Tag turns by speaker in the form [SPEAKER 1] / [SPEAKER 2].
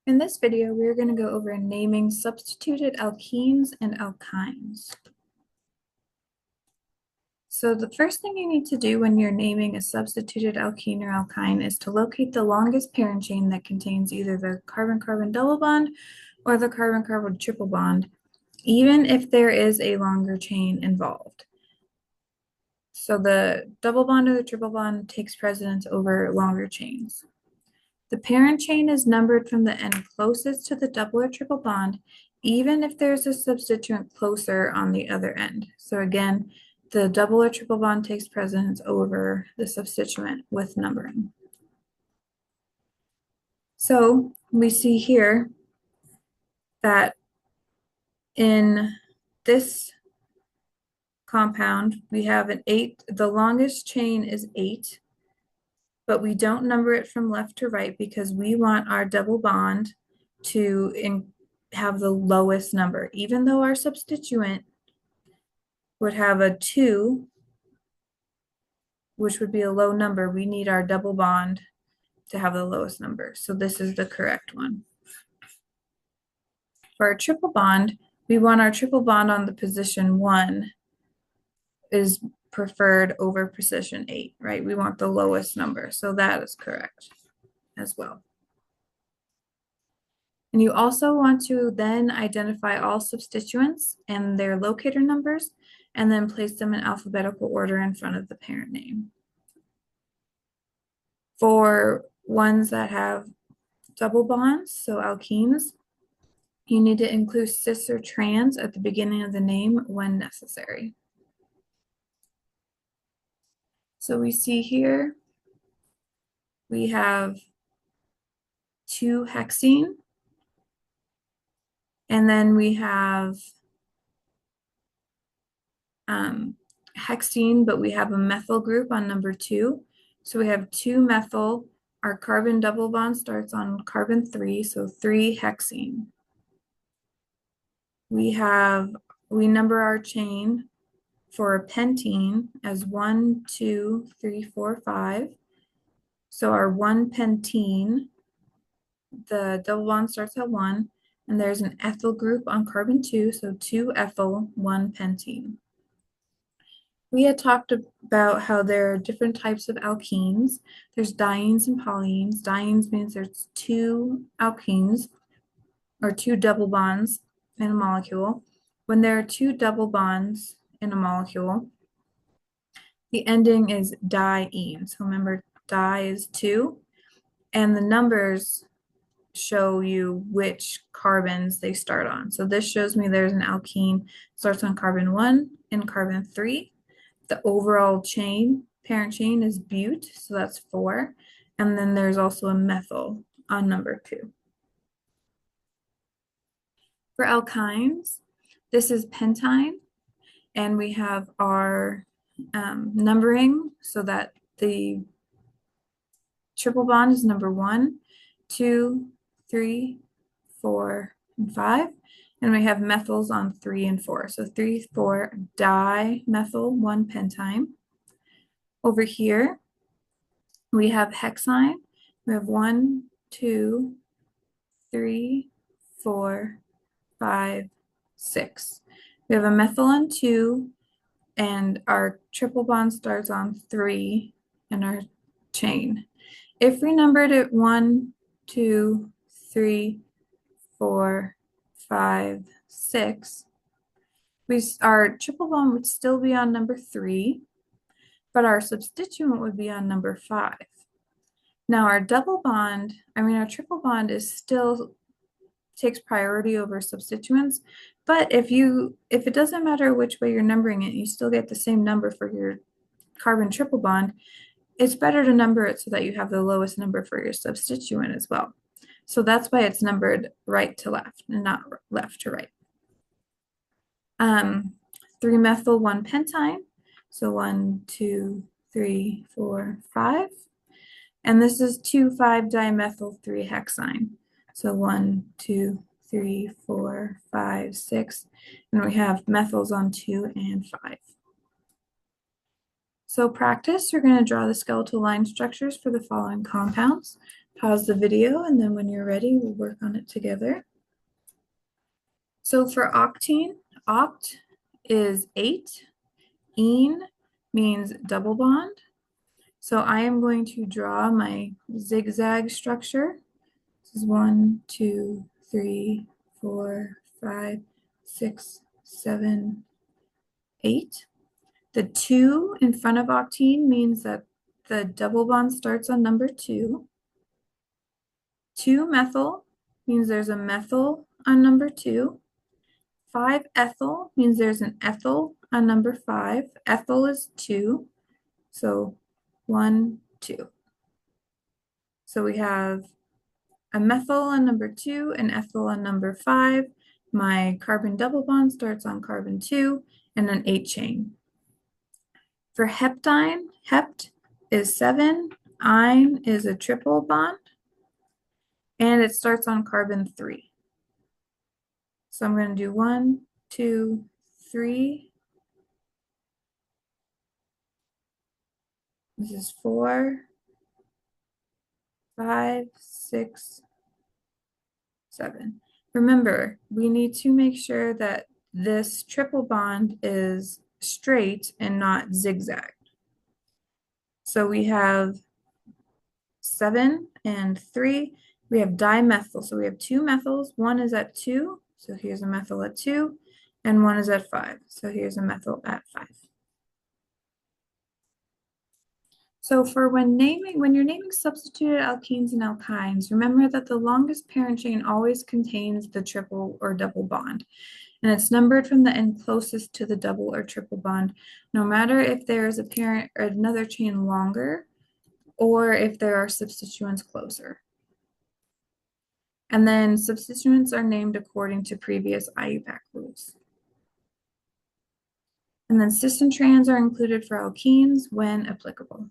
[SPEAKER 1] In this video, we're going to go over naming substituted alkenes and alkynes. So the first thing you need to do when you're naming a substituted alkene or alkyne is to locate the longest parent chain that contains either the carbon-carbon double bond or the carbon-carbon triple bond, even if there is a longer chain involved. So the double bond or the triple bond takes precedence over longer chains. The parent chain is numbered from the end closest to the double or triple bond, even if there's a substituent closer on the other end. So again, the double or triple bond takes precedence over the substituent with numbering. So we see here that in this compound, we have an 8. The longest chain is 8, but we don't number it from left to right because we want our double bond to have the lowest number. Even though our substituent would have a 2, which would be a low number, we need our double bond to have the lowest number. So this is the correct one. For our triple bond, we want our triple bond on the position 1 is preferred over position 8, right? We want the lowest number. So that is correct as well. And you also want to then identify all substituents and their locator numbers, and then place them in alphabetical order in front of the parent name. For ones that have double bonds, so alkenes, you need to include cis or trans at the beginning of the name when necessary. So we see here, we have 2-hexene, and then we have hexene, but we have a methyl group on number 2. So we have 2-methyl. Our carbon double bond starts on carbon 3, so 3-hexene. We number our chain for a pentene as 1, 2, 3, 4, 5. So our 1-pentene, the double bond starts at 1, and there's an ethyl group on carbon 2, so 2-ethyl, 1-pentene. We had talked about how there are different types of alkenes. There's dienes and polyenes. Dienes means there's 2 alkenes or 2 double bonds in a molecule. When there are 2 double bonds in a molecule, the ending is diene. So remember, di is 2, and the numbers show you which carbons they start on. So this shows me there's an alkene starts on carbon 1 and carbon 3. The overall chain, parent chain, is bute, so that's 4. And then there's also a methyl on number 2. For alkynes, this is pentyne, and we have our numbering so that the triple bond is number 1, 2, 3, 4, and 5. And we have methyls on 3 and 4. So 3, 4, dimethyl 1-pentyne. Over here, we have hexyne. We have 1, 2, 3, 4, 5, 6. We have a methyl on 2, and our triple bond starts on 3 in our chain. If we numbered it 1, 2, 3, 4, 5, 6, our triple bond would still be on number 3, but our substituent would be on number 5. Now our triple bond is still takes priority over substituents, but if it doesn't matter which way you're numbering it, you still get the same number for your carbon triple bond. It's better to number it so that you have the lowest number for your substituent as well. So that's why it's numbered right to left and not left to right. 3-methyl 1-pentyne. So 1, 2, 3, 4, 5. And this is 2,5-dimethyl 3-hexyne. So 1, 2, 3, 4, 5, 6. And we have methyls on 2 and 5. So practice, you're going to draw the skeletal line structures for the following compounds. pause the video, and then when you're ready, we'll work on it together. So for octene, oct is 8. Ene means double bond. So I am going to draw my zigzag structure. This is 1, 2, 3, 4, 5, 6, 7, 8. The 2 in front of octene means that the double bond starts on number 2. 2-methyl means there's a methyl on number 2. 5-ethyl means there's an ethyl on number 5. Ethyl is 2. So 1, 2. So we have a methyl on number 2, an ethyl on number 5. My carbon double bond starts on carbon 2 and an 8 chain. For heptine, hept is 7, ine is a triple bond, and it starts on carbon 3. So I'm going to do 1, 2, 3. This is 4, 5, 6, 7. Remember, we need to make sure that this triple bond is straight and not zigzag. So we have 7 and 3. We have dimethyl. So we have 2 methyls. One is at 2. So here's a methyl at 2. And one is at 5. So here's a methyl at 5. So for when you're naming substituted alkenes and alkynes, remember that the longest parent chain always contains the triple or double bond. And it's numbered from the end closest to the double or triple bond, no matter if there is a parent or another chain longer, or if there are substituents closer. And then substituents are named according to previous IUPAC rules. And then cis and trans are included for alkenes when applicable.